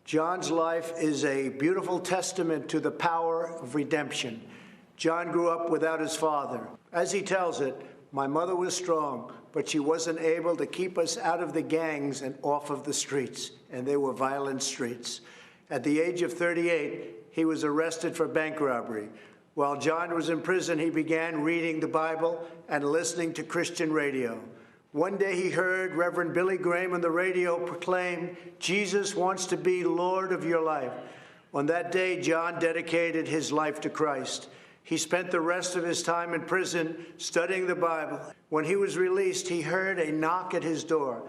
Jon's life is a beautiful testament to the power of redemption. Jon grew up without his father. As he tells it, my mother was strong, but she wasn't able to keep us out of the gangs and off of the streets, and they were violent streets. At the age of 38, he was arrested for bank robbery. While Jon was in prison, he began reading the Bible and listening to Christian radio. One day he heard Reverend Billy Graham on the radio proclaim, "Jesus wants to be Lord of your life." On that day, Jon dedicated his life to Christ. He spent the rest of his time in prison studying the Bible. When he was released, he heard a knock at his door.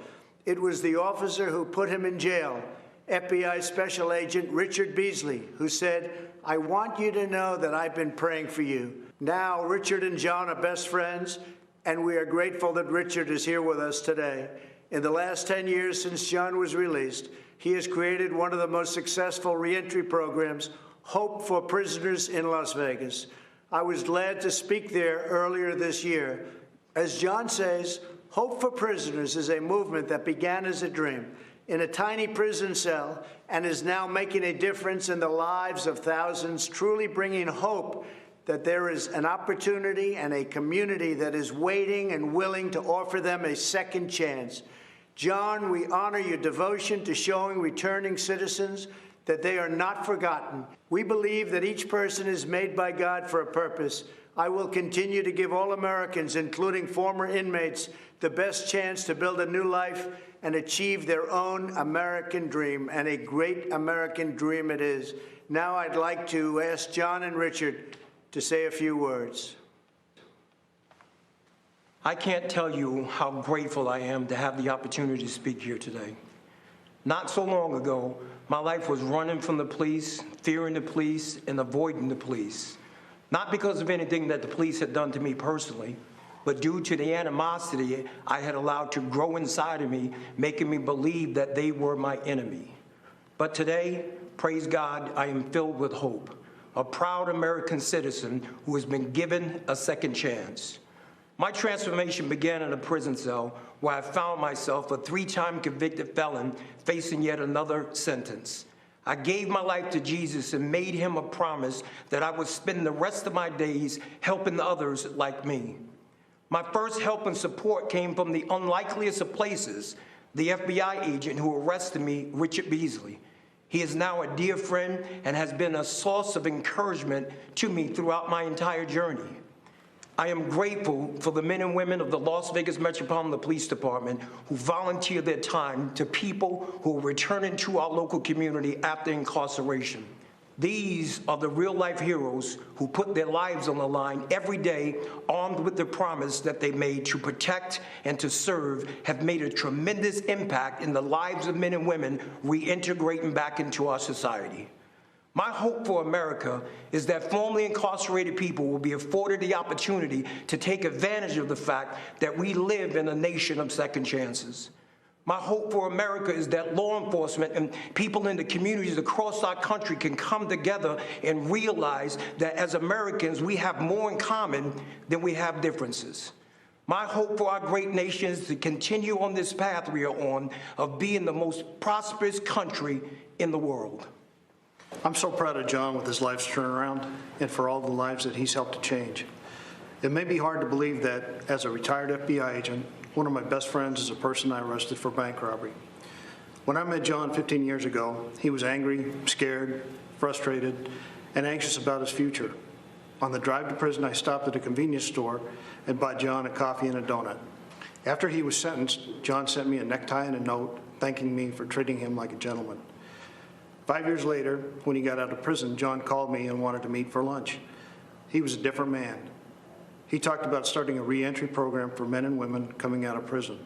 It was the officer who put him in jail, FBI Special Agent Richard Beasley, who said, "I want you to know that I've been praying for you." Now, Richard and Jon are best friends, and we are grateful that Richard is here with us today. In the last 10 years since Jon was released, he has created one of the most successful reentry programs, Hope for Prisoners in Las Vegas. I was glad to speak there earlier this year. As Jon says, Hope for Prisoners is a movement that began as a dream in a tiny prison cell and is now making a difference in the lives of thousands, truly bringing hope that there is an opportunity and a community that is waiting and willing to offer them a second chance. Jon, we honor your devotion to showing returning citizens that they are not forgotten. We believe that each person is made by God for a purpose. I will continue to give all Americans, including former inmates, the best chance to build a new life and achieve their own American dream, and a great American dream it is. Now I'd like to ask Jon and Richard to say a few words. I can't tell you how grateful I am to have the opportunity to speak here today. Not so long ago, my life was running from the police, fearing the police, and avoiding the police. Not because of anything that the police had done to me personally, but due to the animosity I had allowed to grow inside of me, making me believe that they were my enemy. But today, praise God, I am filled with hope, a proud American citizen who has been given a second chance. My transformation began in a prison cell where I found myself a 3-time convicted felon facing yet another sentence. I gave my life to Jesus and made him a promise that I would spend the rest of my days helping others like me. My first help and support came from the unlikeliest of places, the FBI agent who arrested me, Richard Beasley. He is now a dear friend and has been a source of encouragement to me throughout my entire journey. I am grateful for the men and women of the Las Vegas Metropolitan Police Department who volunteer their time to people who are returning to our local community after incarceration. These are the real-life heroes who put their lives on the line every day, armed with the promise that they made to protect and to serve, have made a tremendous impact in the lives of men and women reintegrating back into our society. My hope for America is that formerly incarcerated people will be afforded the opportunity to take advantage of the fact that we live in a nation of second chances. My hope for America is that law enforcement and people in the communities across our country can come together and realize that as Americans, we have more in common than we have differences. My hope for our great nation is to continue on this path we are on of being the most prosperous country in the world. I'm so proud of Jon with his life's turnaround and for all the lives that he's helped to change. It may be hard to believe that as a retired FBI agent, one of my best friends is a person I arrested for bank robbery. When I met Jon 15 years ago, he was angry, scared, frustrated, and anxious about his future. On the drive to prison, I stopped at a convenience store and bought Jon a coffee and a donut. After he was sentenced, Jon sent me a necktie and a note thanking me for treating him like a gentleman. 5 years later, when he got out of prison, Jon called me and wanted to meet for lunch. He was a different man. He talked about starting a reentry program for men and women coming out of prison.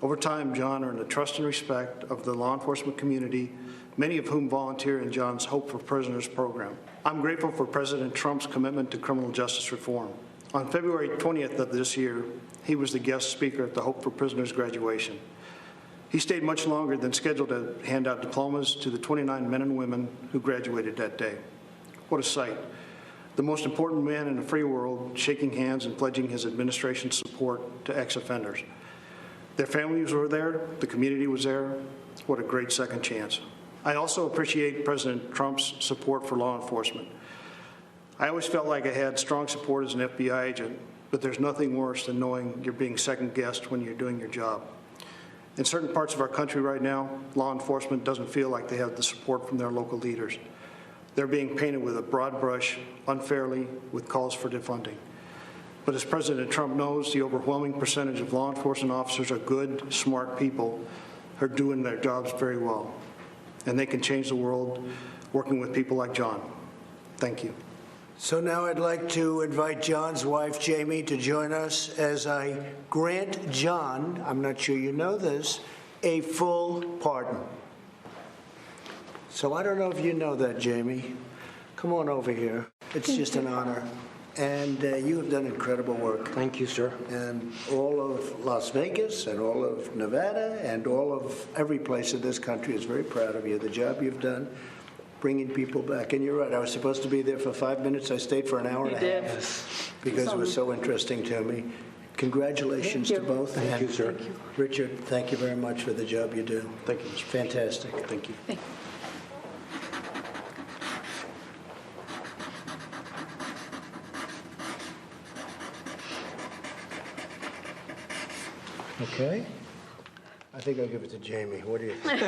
Over time, Jon earned the trust and respect of the law enforcement community, many of whom volunteer in Jon's Hope for Prisoners program. I'm grateful for President Trump's commitment to criminal justice reform. On February 20th of this year, he was the guest speaker at the Hope for Prisoners graduation. He stayed much longer than scheduled to hand out diplomas to the 29 men and women who graduated that day. What a sight. The most important man in a free world shaking hands and pledging his administration's support to ex-offenders. Their families were there, the community was there. What a great second chance. I also appreciate President Trump's support for law enforcement. I always felt like I had strong support as an FBI agent, but there's nothing worse than knowing you're being second-guessed when you're doing your job. In certain parts of our country right now, law enforcement doesn't feel like they have the support from their local leaders. They're being painted with a broad brush, unfairly, with calls for defunding. But as President Trump knows, the overwhelming percentage of law enforcement officers are good, smart people who are doing their jobs very well. And they can change the world working with people like Jon. Thank you. So now I'd like to invite John's wife, Jamie, to join us as I grant Jon, I'm not sure you know this, a full pardon. So I don't know if you know that, Jamie. Come on over here. It's just an honor. And you have done incredible work. Thank you, sir. And all of Las Vegas and all of Nevada and all of every place in this country is very proud of you, the job you've done, bringing people back. And you're right, I was supposed to be there for 5 minutes. I stayed for an hour and a half because it was so interesting to me. Congratulations to both. Thank you, sir. Thank you. Richard, thank you very much for the job you do. Thank you, It's fantastic. Thank you. Okay. I think I'll give it to Jamie. What do you think?